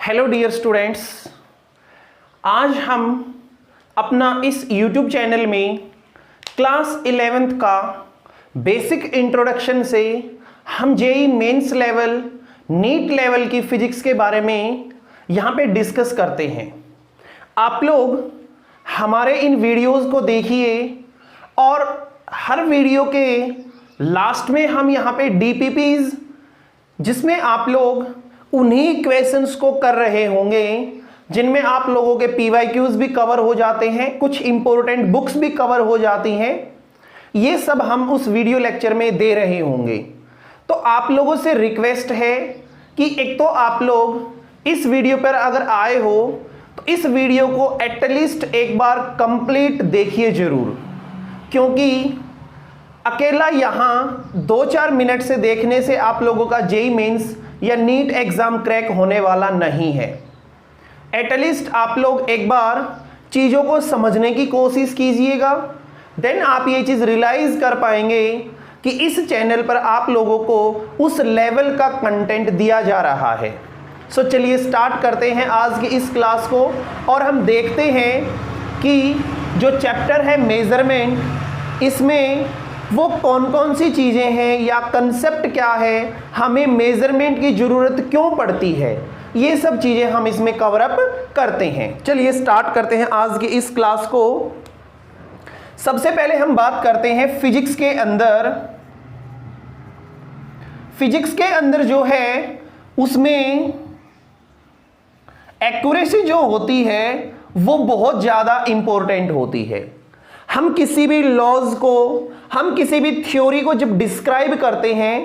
Hello dear students, आज हम अपना इस YouTube चैनल में क्लास 11th का बेसिक इंट्रोडक्शन से हम JEE Mains level, NEET level की फिजिक्स के बारे में यहाँ पे डिस्कस करते हैं। आप लोग हमारे इन वीडियोस को देखिए और हर वीडियो के लास्ट में हम यहाँ पे DPPs, जिसमें आप लोग उन्हीं क्वेश्चंस को कर रहे होंगे जिनमें आप लोगों के PYQs भी कवर हो जाते हैं, कुछ इंपॉर्टेंट बुक्स भी कवर हो जाती हैं। ये सब हम उस वीडियो लेक्चर में दे रहे होंगे। तो आप लोगों से रिक्वेस्ट है कि एक तो आप लोग इस वीडियो पर अगर आए हो तो इस वीडियो को एटलीस्ट एक बार कंप्लीट देखिए जरूर, क्योंकि अकेला यहाँ 2-4 मिनट से देखने से आप लोगों का जेईई मेंस या नीट एग्जाम क्रैक होने वाला नहीं है। एटलीस्ट आप लोग एक बार चीज़ों को समझने की कोशिश कीजिएगा, देन आप ये चीज़ रियलाइज कर पाएंगे कि इस चैनल पर आप लोगों को उस लेवल का कंटेंट दिया जा रहा है। सो चलिए स्टार्ट करते हैं आज की इस क्लास को और हम देखते हैं कि जो चैप्टर है मेजरमेंट, इसमें वो कौन कौन सी चीज़ें हैं या कंसेप्ट क्या है, हमें मेजरमेंट की ज़रूरत क्यों पड़ती है, ये सब चीज़ें हम इसमें कवर अप करते हैं। चलिए स्टार्ट करते हैं आज की इस क्लास को। सबसे पहले हम बात करते हैं फिजिक्स के अंदर। फिजिक्स के अंदर जो है उसमें एक्यूरेसी जो होती है वो बहुत ज़्यादा इंपॉर्टेंट होती है। हम किसी भी लॉज को, हम किसी भी थ्योरी को जब डिस्क्राइब करते हैं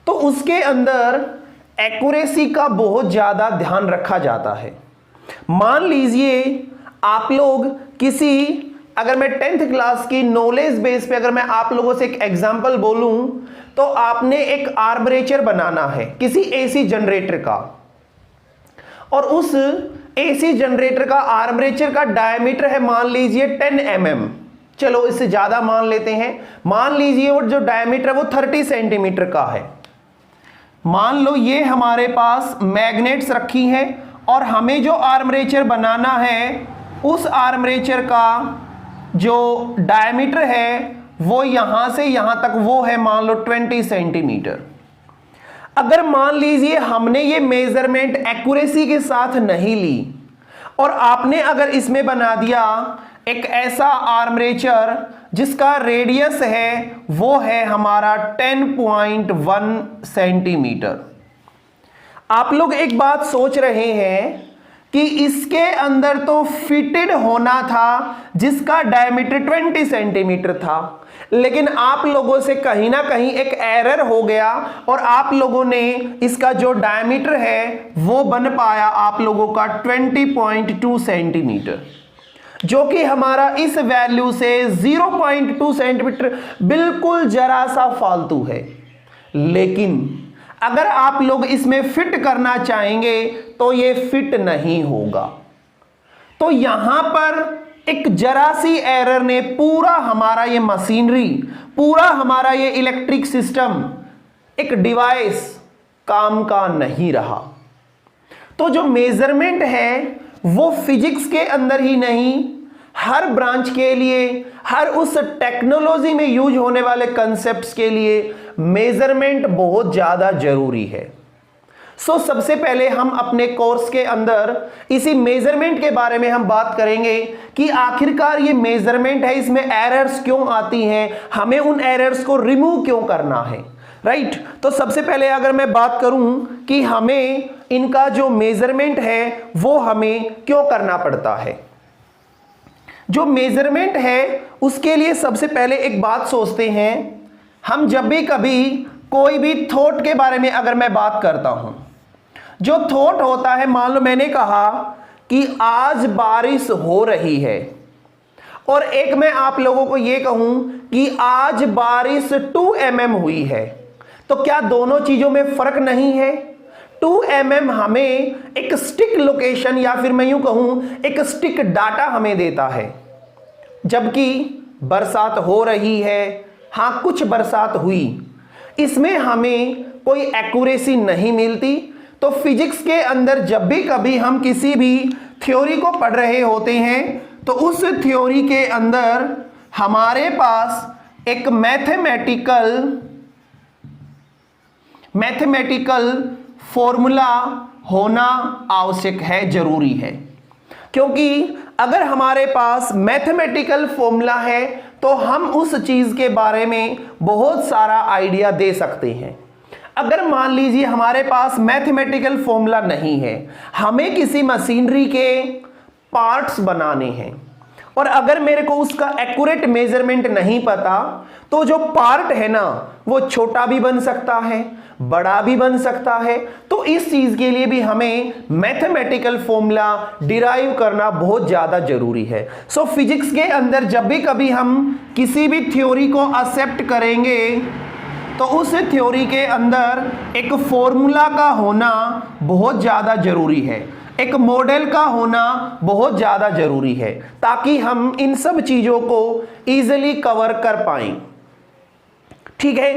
तो उसके अंदर एक्यूरेसी का बहुत ज़्यादा ध्यान रखा जाता है। मान लीजिए आप लोग किसी, अगर मैं 10th क्लास की नॉलेज बेस पे अगर मैं आप लोगों से एक एग्जांपल बोलूं तो आपने एक आर्मरेचर बनाना है किसी एसी जनरेटर का, और उस एसी जनरेटर का आर्मरेचर का डायमीटर है मान लीजिए 10 mm। चलो इससे ज्यादा मान लेते हैं, मान लीजिए वो जो डायमीटर है वो 30 सेंटीमीटर का है। मान लो ये हमारे पास मैग्नेट्स रखी हैं और हमें जो आर्मरेचर बनाना है उस आर्मरेचर का जो डायमीटर है वो यहां से यहां तक वो है मान लो 20 सेंटीमीटर। अगर मान लीजिए हमने ये मेजरमेंट एक्यूरेसी के साथ नहीं ली और आपने अगर इसमें बना दिया एक ऐसा आर्मरेचर जिसका रेडियस है वो है हमारा 10.1 सेंटीमीटर। आप लोग एक बात सोच रहे हैं कि इसके अंदर तो फिटेड होना था जिसका डायमीटर 20 सेंटीमीटर था, लेकिन आप लोगों से कहीं ना कहीं एक एरर हो गया और आप लोगों ने इसका जो डायमीटर है वो बन पाया आप लोगों का 20.2 सेंटीमीटर, जो कि हमारा इस वैल्यू से 0.2 सेंटीमीटर बिल्कुल जरा सा फालतू है। लेकिन अगर आप लोग इसमें फिट करना चाहेंगे तो ये फिट नहीं होगा। तो यहां पर एक जरा सी एरर ने पूरा हमारा ये मशीनरी, पूरा हमारा ये इलेक्ट्रिक सिस्टम, एक डिवाइस काम का नहीं रहा। तो जो मेजरमेंट है वो फिजिक्स के अंदर ही नहीं, हर ब्रांच के लिए, हर उस टेक्नोलॉजी में यूज होने वाले कंसेप्ट्स के लिए मेजरमेंट बहुत ज़्यादा जरूरी है। सो सबसे पहले हम अपने कोर्स के अंदर इसी मेजरमेंट के बारे में हम बात करेंगे कि आखिरकार ये मेजरमेंट है, इसमें एरर्स क्यों आती हैं, हमें उन एरर्स को रिमूव क्यों करना है, राइट। तो सबसे पहले अगर मैं बात करूं कि हमें इनका जो मेजरमेंट है वो हमें क्यों करना पड़ता है। जो मेजरमेंट है उसके लिए सबसे पहले एक बात सोचते हैं, हम जब भी कभी कोई भी थॉट के बारे में अगर मैं बात करता हूं, जो थॉट होता है, मान लो मैंने कहा कि आज बारिश हो रही है और एक मैं आप लोगों को यह कहूं कि आज बारिश 2 mm हुई है, तो क्या दोनों चीजों में फर्क नहीं है। 2 mm हमें एक स्टिक लोकेशन या फिर मैं यूं कहूं एक स्टिक डाटा हमें देता है, जबकि बरसात हो रही है, हाँ कुछ बरसात हुई, इसमें हमें कोई एक्यूरेसी नहीं मिलती। तो फिजिक्स के अंदर जब भी कभी हम किसी भी थ्योरी को पढ़ रहे होते हैं तो उस थ्योरी के अंदर हमारे पास एक मैथमेटिकल फॉर्मूला होना आवश्यक है, जरूरी है। क्योंकि अगर हमारे पास मैथमेटिकल फॉर्मूला है तो हम उस चीज के बारे में बहुत सारा आइडिया दे सकते हैं। अगर मान लीजिए हमारे पास मैथमेटिकल फॉर्मूला नहीं है, हमें किसी मशीनरी के पार्ट्स बनाने हैं और अगर मेरे को उसका एक्यूरेट मेजरमेंट नहीं पता तो जो पार्ट है ना वो छोटा भी बन सकता है, बड़ा भी बन सकता है। तो इस चीज के लिए भी हमें मैथमेटिकल फॉर्मूला डिराइव करना बहुत ज्यादा जरूरी है। सो फिजिक्स के अंदर जब भी कभी हम किसी भी थ्योरी को एक्सेप्ट करेंगे तो उस थ्योरी के अंदर एक फॉर्मूला का होना बहुत ज्यादा जरूरी है, एक मॉडल का होना बहुत ज्यादा जरूरी है, ताकि हम इन सब चीजों को इजीली कवर कर पाएं। ठीक है,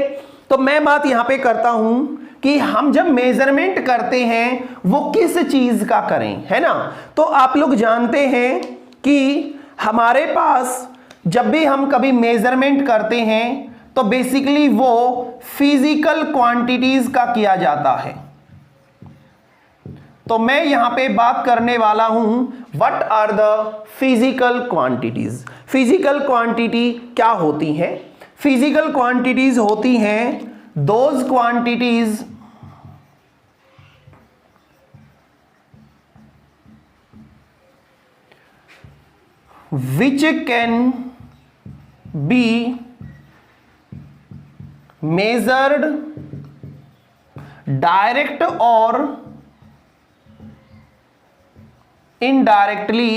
तो मैं बात यहां पे करता हूं कि हम जब मेजरमेंट करते हैं वो किस चीज का करें, है ना। तो आप लोग जानते हैं कि हमारे पास जब भी हम कभी मेजरमेंट करते हैं तो बेसिकली वो फिजिकल क्वांटिटीज का किया जाता है। तो मैं यहां पे बात करने वाला हूं what are the physical quantities. Physical quantity क्या होती है? फिजिकल क्वांटिटीज होती हैं those quantities which can be measured direct or indirectly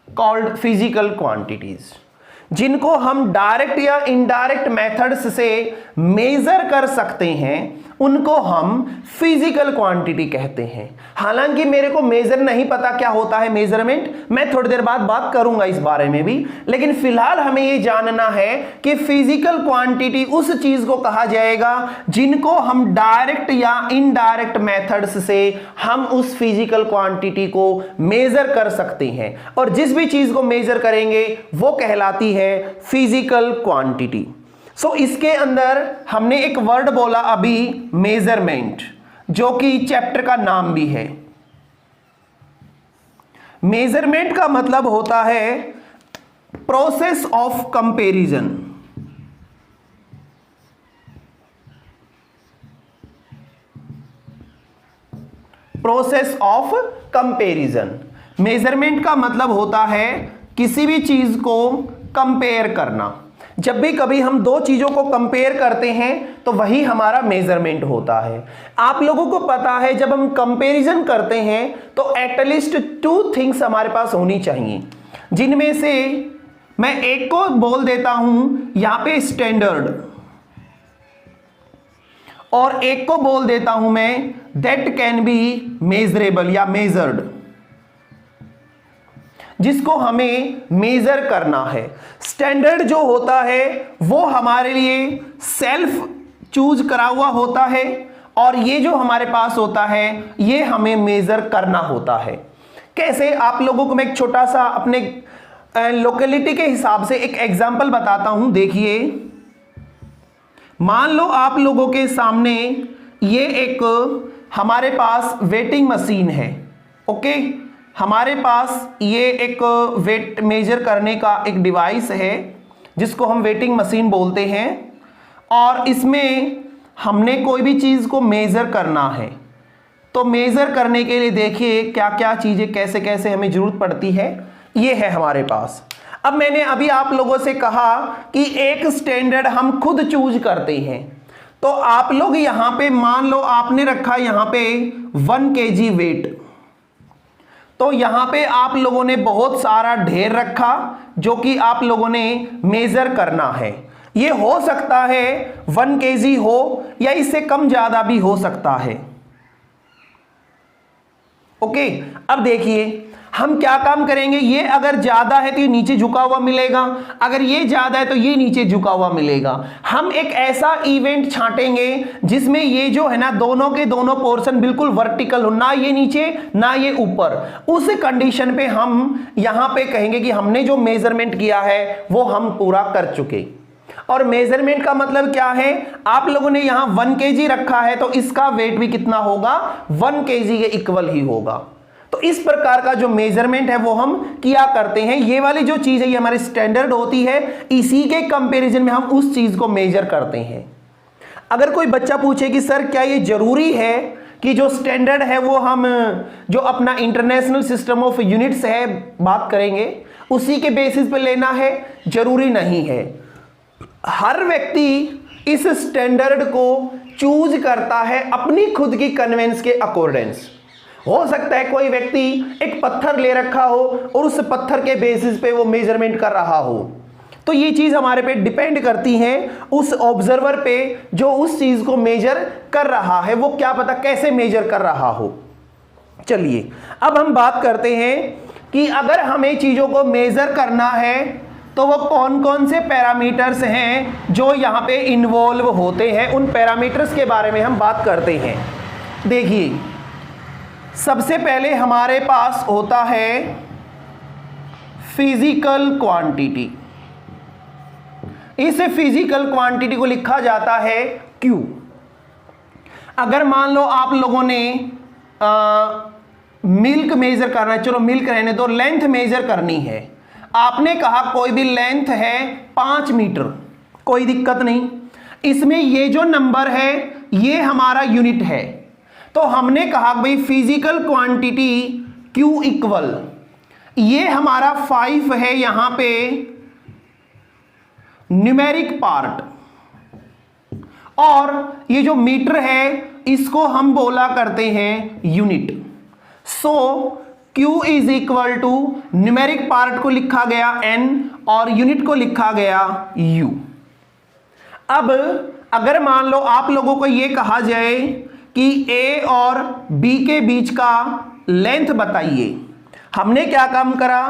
called physical quantities। जिनको हम डायरेक्ट या इनडायरेक्ट मेथड्स से मेजर कर सकते हैं उनको हम फिजिकल क्वांटिटी कहते हैं। हालांकि मेरे को मेजर नहीं पता क्या होता है मेजरमेंट, मैं थोड़ी देर बाद बात करूंगा इस बारे में भी, लेकिन फिलहाल हमें यह जानना है कि फिजिकल क्वांटिटी उस चीज को कहा जाएगा जिनको हम डायरेक्ट या इनडायरेक्ट मेथड्स से हम उस फिजिकल क्वांटिटी को मेजर कर सकते हैं, और जिस भी चीज को मेजर करेंगे वो कहलाती है फिजिकल क्वांटिटी। सो इसके अंदर हमने एक वर्ड बोला अभी मेजरमेंट, जो कि चैप्टर का नाम भी है। मेजरमेंट का मतलब होता है process of comparison. Process of comparison. Measurement का मतलब होता है किसी भी चीज को कंपेयर करना। जब भी कभी हम दो चीजों को कंपेयर करते हैं तो वही हमारा मेजरमेंट होता है। आप लोगों को पता है जब हम कंपैरिजन करते हैं तो एटलीस्ट 2 थिंग्स हमारे पास होनी चाहिए, जिनमें से मैं एक को बोल देता हूं यहां पे स्टैंडर्ड, और एक को बोल देता हूं मैं दैट कैन बी मेजरेबल या मेजर्ड, जिसको हमें मेजर करना है। स्टैंडर्ड जो होता है वो हमारे लिए सेल्फ चूज करा हुआ होता है, और ये जो हमारे पास होता है ये हमें मेजर करना होता है। कैसे? आप लोगों को मैं एक छोटा सा अपने लोकेलिटी के हिसाब से एक एग्जांपल बताता हूं। देखिए, मान लो आप लोगों के सामने ये एक हमारे पास वेटिंग मशीन है। ओके, हमारे पास ये एक वेट मेजर करने का एक डिवाइस है जिसको हम वेटिंग मशीन बोलते हैं, और इसमें हमने कोई भी चीज़ को मेजर करना है। तो मेजर करने के लिए देखिए क्या क्या चीज़ें कैसे कैसे हमें ज़रूरत पड़ती है। ये है हमारे पास। अब मैंने अभी आप लोगों से कहा कि एक स्टैंडर्ड हम खुद चूज करते हैं, तो आप लोग यहाँ पे मान लो आपने रखा यहाँ पे 1 kg वेट, तो यहां पे आप लोगों ने बहुत सारा ढेर रखा जो कि आप लोगों ने मेजर करना है। ये हो सकता है 1 kg हो या इससे कम ज्यादा भी हो सकता है। ओके, अब देखिए हम क्या काम करेंगे, ये अगर ज्यादा है तो ये नीचे झुका हुआ मिलेगा, अगर ये ज्यादा है तो ये नीचे झुका हुआ मिलेगा। हम एक ऐसा इवेंट छांटेंगे जिसमें ये जो है ना दोनों के दोनों पोर्शन बिल्कुल वर्टिकल हो, ना ये नीचे ना ये ऊपर। उस कंडीशन पे हम यहां पे कहेंगे कि हमने जो मेजरमेंट किया है वो हम पूरा कर चुके। और मेजरमेंट का मतलब क्या है, आप लोगों ने यहां 1 kg रखा है तो इसका वेट भी कितना होगा, 1 kg के इक्वल ही होगा। तो इस प्रकार का जो मेजरमेंट है वो हम किया करते हैं। ये वाली जो चीज है ये हमारी स्टैंडर्ड होती है, इसी के कंपैरिजन में हम उस चीज को मेजर करते हैं। अगर कोई बच्चा पूछे कि सर क्या ये जरूरी है कि जो स्टैंडर्ड है वो हम जो अपना इंटरनेशनल सिस्टम ऑफ यूनिट्स है बात करेंगे उसी के बेसिस पे लेना है, जरूरी नहीं है। हर व्यक्ति इस स्टैंडर्ड को चूज करता है अपनी खुद की कन्वेंस के अकॉर्डेंस। हो सकता है कोई व्यक्ति एक पत्थर ले रखा हो और उस पत्थर के बेसिस पे वो मेजरमेंट कर रहा हो, तो ये चीज हमारे पे डिपेंड करती है उस ऑब्जर्वर पे जो उस चीज को मेजर कर रहा है, वो क्या पता कैसे मेजर कर रहा हो। चलिए अब हम बात करते हैं कि अगर हमें चीजों को मेजर करना है तो वो कौन कौन से पैरामीटर्स हैं जो यहाँ पे इन्वॉल्व होते हैं, उन पैरामीटर्स के बारे में हम बात करते हैं। देखिए सबसे पहले हमारे पास होता है फिजिकल क्वांटिटी। इस फिजिकल क्वांटिटी को लिखा जाता है Q। अगर मान लो आप लोगों ने मिल्क मेजर करना है, चलो मिल्क रहने दो, लेंथ मेजर करनी है, आपने कहा कोई भी लेंथ है 5 मीटर, कोई दिक्कत नहीं, इसमें ये जो नंबर है ये हमारा यूनिट है, तो हमने कहा भाई फिजिकल क्वांटिटी Q इक्वल, ये हमारा 5 है यहां पे न्यूमेरिक पार्ट, और ये जो मीटर है इसको हम बोला करते हैं unit. So Q is equal to numeric part को लिखा गया N और यूनिट को लिखा गया U। अब अगर मान लो आप लोगों को यह कहा जाए कि A और B के बीच का लेंथ बताइए, हमने क्या काम करा,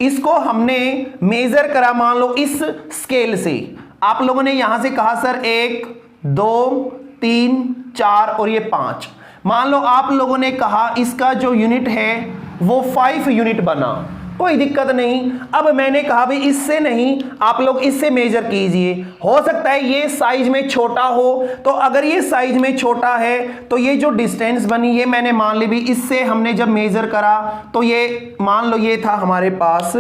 इसको हमने मेजर करा मान लो इस स्केल से। आप लोगों ने यहां से कहा सर 1 2 3 4 और ये 5, मान लो आप लोगों ने कहा इसका जो यूनिट है वो 5 यूनिट बना, कोई दिक्कत नहीं। अब मैंने कहा भाई इससे नहीं, आप लोग इससे मेजर कीजिए। हो सकता है ये साइज में छोटा हो, तो अगर ये साइज में छोटा है तो ये जो डिस्टेंस बनी ये मैंने मान ली भी, इससे हमने जब मेजर करा तो ये मान लो ये था हमारे पास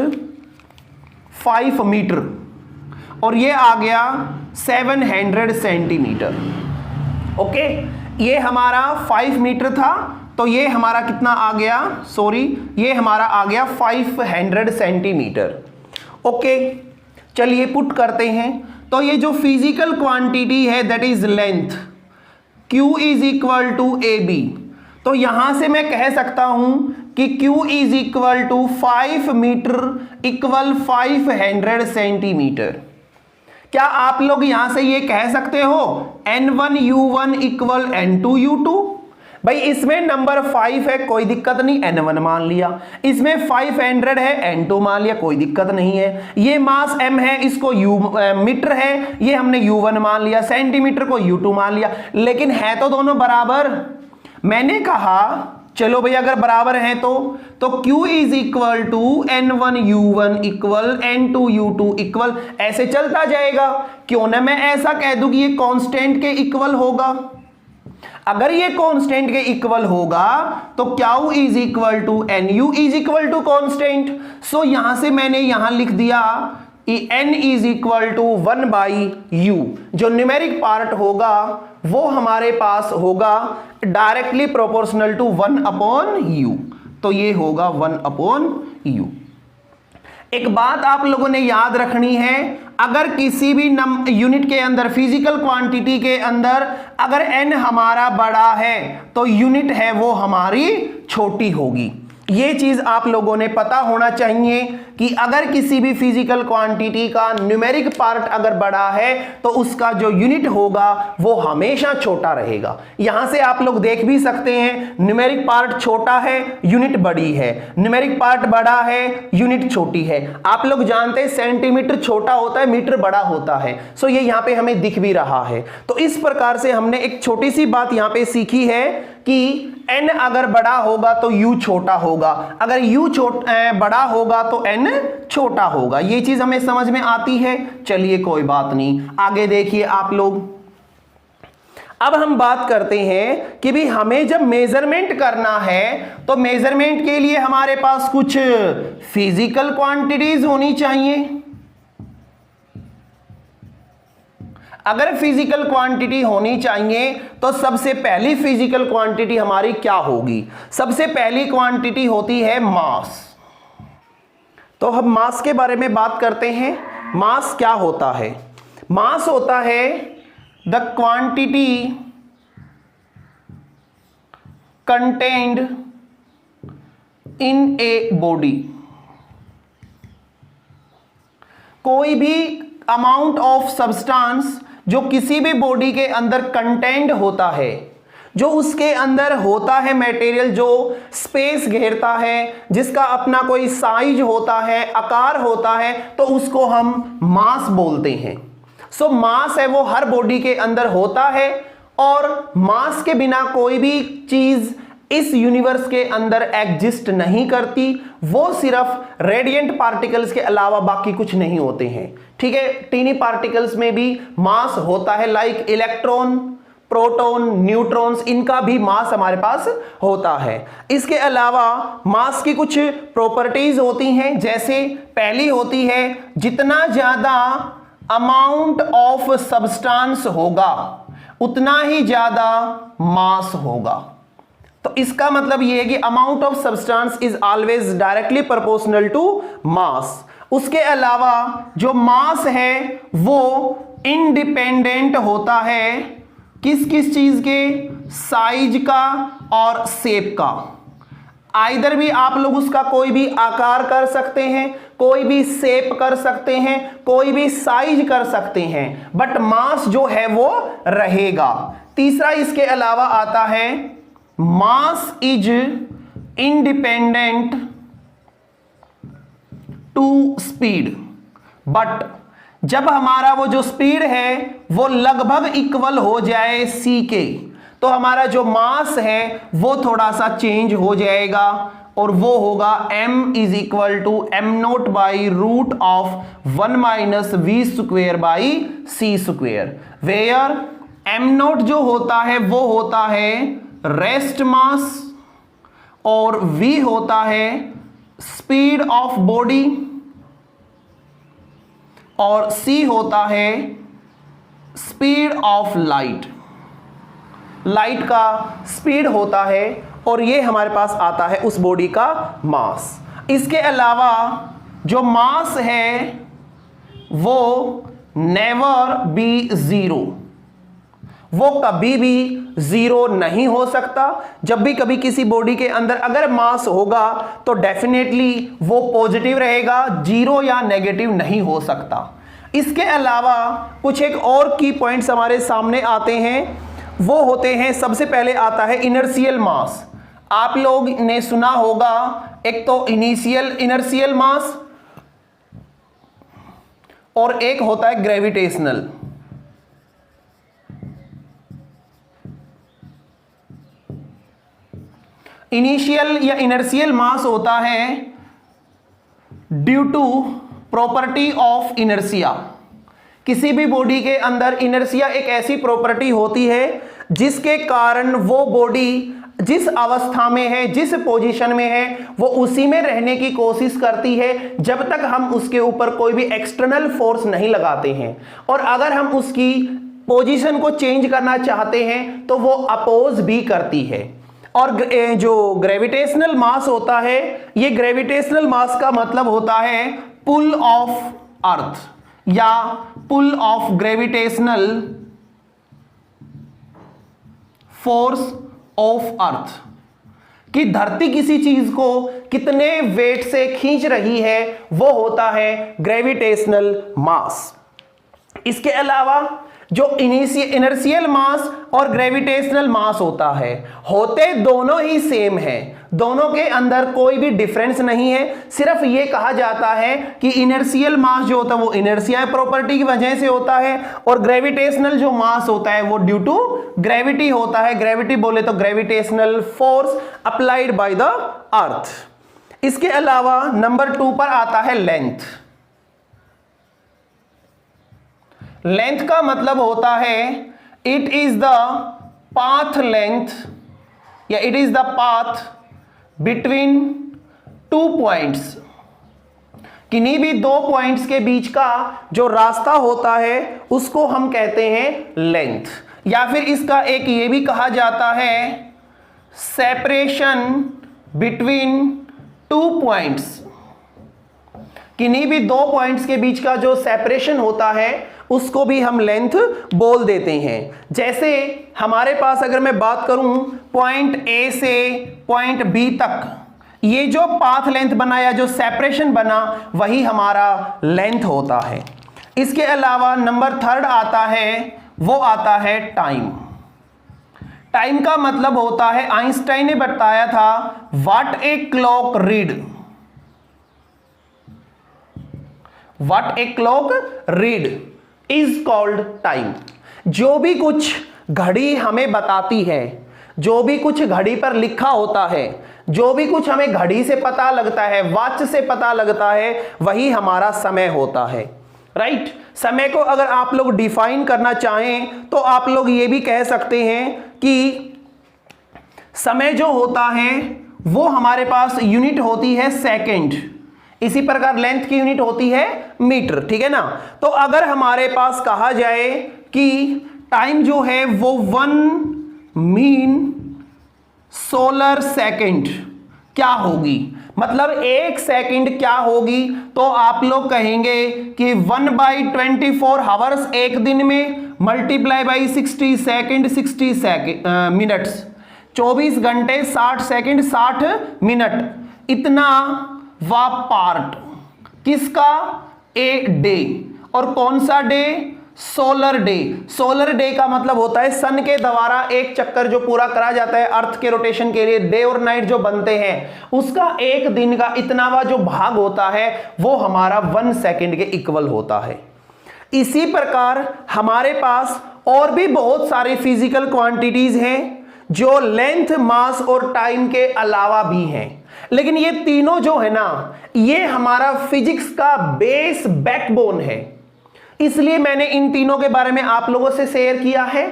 5 मीटर और ये आ गया 700 सेंटीमीटर। ओके, ये हमारा 5 मीटर था तो ये हमारा कितना आ गया, सॉरी ये हमारा आ गया 500 सेंटीमीटर। ओके चलिए पुट करते हैं, तो ये जो फिजिकल क्वांटिटी है that is length Q is equal to AB, तो यहां से मैं कह सकता हूं कि Q is equal to 5 metre equal 500 centimetre. क्या आप लोग यहां से ये कह सकते हो N1U1 इक्वल N2U2? भाई इसमें नंबर 5 है कोई दिक्कत नहीं, N1 मान लिया, इसमें 500 है N2 मान लिया, कोई दिक्कत नहीं है, ये मास M है इसको मीटर है ये हमने U1 मान लिया, सेंटीमीटर को U2 मान लिया, लेकिन है तो दोनों बराबर। मैंने कहा चलो भाई अगर बराबर हैं तो Q is equal to N1U1 equal N2U2 equal, ऐसे चलता जाएगा। क्यों ना मैं ऐसा कह दूं कि ये कांस्टेंट के इक्वल होगा। अगर ये कांस्टेंट के इक्वल होगा तो Q is equal to NU is equal to constant. So यहां से मैंने यहां लिख दिया N is equal to 1/U, जो न्यूमेरिक पार्ट होगा वो हमारे पास होगा डायरेक्टली प्रोपोर्शनल टू 1/U, तो ये होगा 1/U। एक बात आप लोगों ने याद रखनी है, अगर किसी भी यूनिट के अंदर फिजिकल क्वांटिटी के अंदर अगर n हमारा बड़ा है तो यूनिट है वो हमारी छोटी होगी। ये चीज आप लोगों ने पता होना चाहिए कि अगर किसी भी फिजिकल क्वांटिटी का न्यूमेरिक पार्ट अगर बड़ा है तो उसका जो यूनिट होगा वो हमेशा छोटा रहेगा। यहां से आप लोग देख भी सकते हैं, न्यूमेरिक पार्ट छोटा है, यूनिट बड़ी है, न्यूमेरिक पार्ट बड़ा है, यूनिट छोटी है। आप लोग जानते हैं सेंटीमीटर छोटा होता है, मीटर बड़ा होता है। सो ये यहां पे हमें दिख भी रहा है। तो इस प्रकार से हमने एक छोटी सी बात यहां पे सीखी है कि n अगर बड़ा होगा तो u छोटा होगा, अगर u बड़ा होगा तो n छोटा होगा। ये चीज हमें समझ में आती है। चलिए कोई बात नहीं, आगे देखिए आप लोग। अब हम बात करते हैं कि भी हमें जब मेजरमेंट करना है तो मेजरमेंट के लिए हमारे पास कुछ फिजिकल क्वांटिटीज होनी चाहिए। अगर फिजिकल क्वांटिटी होनी चाहिए तो सबसे पहली फिजिकल क्वांटिटी हमारी क्या होगी? सबसे पहली क्वांटिटी होती है मास। तो हम मास के बारे में बात करते हैं। मास क्या होता है? मास होता है the quantity contained in a body. कोई भी अमाउंट ऑफ सब्सटेंस जो किसी भी बॉडी के अंदर कंटेंट होता है, जो उसके अंदर होता है मटेरियल, जो स्पेस घेरता है, जिसका अपना कोई साइज होता है, आकार होता है, तो उसको हम मास बोलते हैं। सो मास है वो हर बॉडी के अंदर होता है और मास के बिना कोई भी चीज इस यूनिवर्स के अंदर एग्जिस्ट नहीं करती। वो सिर्फ रेडिएंट पार्टिकल्स के अलावा बाकी कुछ नहीं होते हैं। ठीक है, टीनी पार्टिकल्स में भी मास होता है, लाइक इलेक्ट्रॉन, प्रोटॉन, न्यूट्रॉन्स, इनका भी मास हमारे पास होता है। इसके अलावा मास की कुछ प्रॉपर्टीज होती हैं, जैसे पहली होती है जितना ज्यादा अमाउंट ऑफ सब्सटेंस होगा उतना ही ज्यादा मास होगा। तो इसका मतलब यह है कि amount of substance is always directly proportional to mass. उसके अलावा जो मास है वो इंडिपेंडेंट होता है किस किस चीज के? साइज का और शेप का। आइदर भी आप लोग उसका कोई भी आकार कर सकते हैं, कोई भी शेप कर सकते हैं, कोई भी साइज कर सकते हैं, बट मास जो है वो रहेगा। तीसरा इसके अलावा आता है mass is independent to speed. But जब हमारा वो जो स्पीड है वो लगभग इक्वल हो जाए c के, तो हमारा जो मास है वो थोड़ा सा चेंज हो जाएगा और वो होगा m is equal to M naught by root of 1 minus V square by C square, where M naught जो होता है वो होता है रेस्ट मास और v होता है स्पीड ऑफ बॉडी और c होता है स्पीड ऑफ लाइट। लाइट का स्पीड होता है और ये हमारे पास आता है उस बॉडी का मास। इसके अलावा जो मास है वो नेवर बी जीरो, वो कभी भी जीरो नहीं हो सकता। जब भी कभी किसी बॉडी के अंदर अगर मास होगा तो डेफिनेटली वो पॉजिटिव रहेगा, जीरो या नेगेटिव नहीं हो सकता। इसके अलावा कुछ एक और की पॉइंट्स हमारे सामने आते हैं, वो होते हैं, सबसे पहले आता है इनर्शियल मास। आप लोग ने सुना होगा एक तो इनिशियल इनर्शियल मास और एक होता है ग्रेविटेशनल। इनिशियल या इनर्शियल मास होता है due to property of inertia. किसी भी बॉडी के अंदर इनर्शिया एक ऐसी प्रॉपर्टी होती है जिसके कारण वो बॉडी जिस अवस्था में है, जिस पोजीशन में है, वो उसी में रहने की कोशिश करती है जब तक हम उसके ऊपर कोई भी एक्सटर्नल फोर्स नहीं लगाते हैं। और अगर हम उसकी पोजीशन को चेंज करना चाहते हैं तो वो अपोज भी करती है। और जो ग्रेविटेशनल मास होता है, ये ग्रेविटेशनल मास का मतलब होता है पुल ऑफ अर्थ या pull of gravitational force of earth. कि धरती किसी चीज को कितने वेट से खींच रही है, वो होता है ग्रेविटेशनल मास। इसके अलावा जो इनर्शियल मास और ग्रेविटेशनल मास होता है, होते दोनों ही सेम है, दोनों के अंदर कोई भी डिफरेंस नहीं है। सिर्फ ये कहा जाता है कि इनर्शियल मास जो होता है वो इनर्शिया प्रॉपर्टी की वजह से होता है, और ग्रेविटेशनल जो मास होता है वो ड्यू टू ग्रेविटी होता है। ग्रेविटी बोले तो gravitational force applied by the earth. इसके अलावा नंबर 2 पर आता है लेंथ। लेंथ का मतलब होता है it is the path length या it is the path between 2 points. किन्हीं भी 2 पॉइंट्स के बीच का जो रास्ता होता है उसको हम कहते हैं लेंथ, या फिर इसका एक ये भी कहा जाता है सेपरेशन बिटवीन 2 पॉइंट्स। किन्हीं भी 2 पॉइंट्स के बीच का जो सेपरेशन होता है उसको भी हम लेंथ बोल देते हैं। जैसे हमारे पास अगर मैं बात करूं पॉइंट ए से पॉइंट बी तक, ये जो पाथ लेंथ बना या जो सेपरेशन बना वही हमारा लेंथ होता है। इसके अलावा नंबर 3 आता है, वो आता है टाइम। टाइम का मतलब होता है, आइंस्टाइन ने बताया था what a clock read, what a clock read is called time. जो भी कुछ घड़ी हमें बताती है, जो भी कुछ घड़ी पर लिखा होता है, जो भी कुछ हमें घड़ी से पता लगता है, वॉच से पता लगता है, वही हमारा समय होता है। राइट? समय को अगर आप लोग डिफाइन करना चाहें तो आप लोग ये भी कह सकते हैं कि समय जो होता है वो हमारे पास यूनिट होती है सेकंड, इसी प्रकार लेंथ की यूनिट होती है मीटर। ठीक है ना? तो अगर हमारे पास कहा जाए कि टाइम जो है वो 1 मीन सोलर सेकंड क्या होगी, मतलब 1 सेकंड क्या होगी, तो आप लोग कहेंगे कि 1/24 हावर्स एक दिन में मल्टीप्लाई बाई 60 सेकंड 60 मिनट्स, 24 घंटे 60 सेकंड 60 मिनट, इतना वा पार्ट किसका, ए डे। और कौन सा day, solar day. Solar day का मतलब होता है सन के द्वारा एक चक्कर जो पूरा करा जाता है अर्थ के रोटेशन के लिए, डे और नाइट जो बनते हैं उसका एक दिन का इतनावा जो भाग होता है वो हमारा 1 सेकंड के इक्वल होता है। इसी प्रकार हमारे पास और भी बहुत सारे फिजिकल क्वांटिटीज हैं जो लेंथ, मास और टाइम के अलावा भी हैं, लेकिन ये तीनों जो है ना, ये हमारा फिजिक्स का बेस बैकबोन है, इसलिए मैंने इन तीनों के बारे में आप लोगों से शेयर किया है।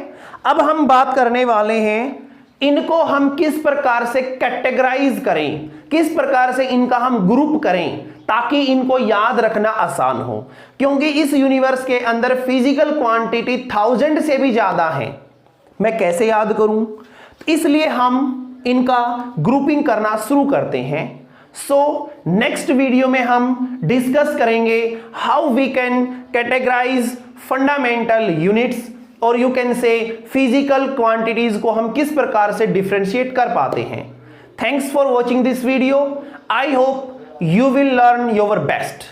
अब हम बात करने वाले हैं इनको हम किस प्रकार से कैटेगराइज करें, किस प्रकार से इनका हम ग्रुप करें ताकि इनको याद रखना आसान हो, क्योंकि इस यूनिवर्स के अंदर फिजिकल क्वांटिटी 1000 से भी ज्यादा है। मैं कैसे याद करूं? इसलिए हम इनका ग्रुपिंग करना शुरू करते हैं। सो नेक्स्ट वीडियो में हम डिस्कस करेंगे how we can categorise fundamental units, और you can say physical quantities को हम किस प्रकार से डिफरेंशिएट कर पाते हैं। Thanks for watching this video. I hope you will learn your best.